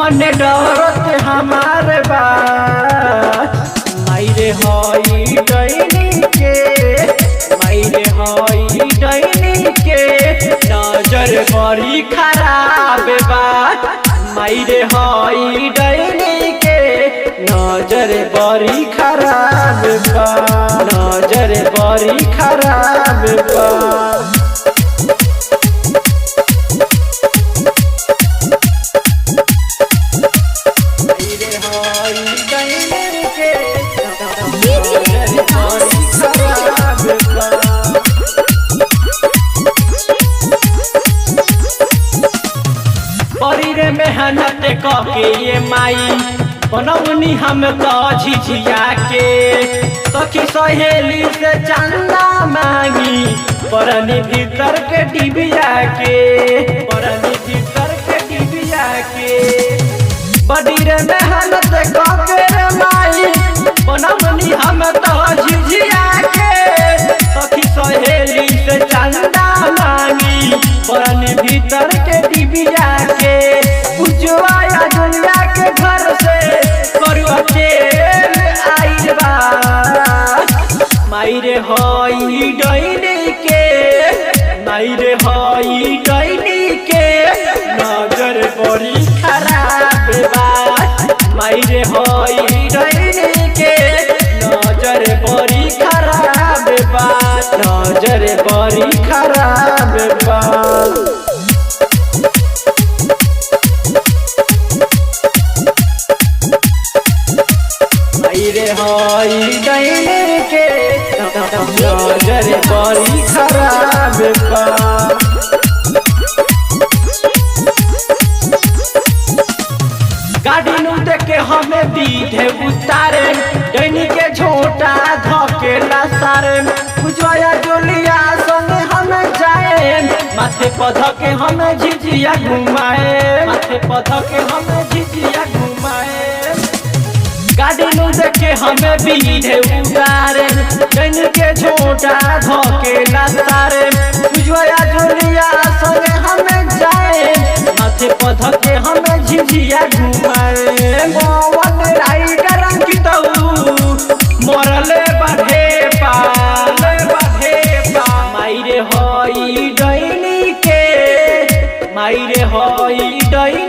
मन डरत हमारे बात मायरे हई डैनी के मायरे हई डैनी के नजर बड़ी खराब बात मायरे हई डैनी के नजर बड़ी खराब बा नजर बड़ी खराब बा। बड़ी रे मेहनत कके ये माई बनौनी हम तो झिझिया के सखी सहेली से चंदा मांगी परनी भीतर के डिबिया के परनी भीतर के डिबिया के। बड़ी रे मेहनत कके रे माई बनौनी हम तो झिझिया के सखी सहेली से चंदा मांगी परनी भीतर के डिबिया के। उजवाया दुनिया के घर से करुआ तेल आइल बा मायरे हई डैनी के मायरे हई डैनी के नजर बड़ी खराब बा मायरे हई डैनी के नजर बड़ी खराब बा नजर बड़ी खराब बा। मायरे हई डैनी के नजर बड़ी खराब बा। गाड़ी नु देखे हमें दीधे उतारे डैनी के झोटा धके लासारे उजवाया जोलिया संगे हम जाए माथे पध के हमें झिझिया घुमाए माथे पध के हमें झिझिया घुमाए। गाड़ी नु देखे हमें बीधे उतारे डैनी के झोटा धके लासारे उजवाया जोलिया संगे हमें जाए माथे पध के हमें झिझिया घुमाए। मोहन राइडर अंकितऊ मरले बढ़े पाले बढ़े पा मायरे हई डैनी के मायरे हई डैनी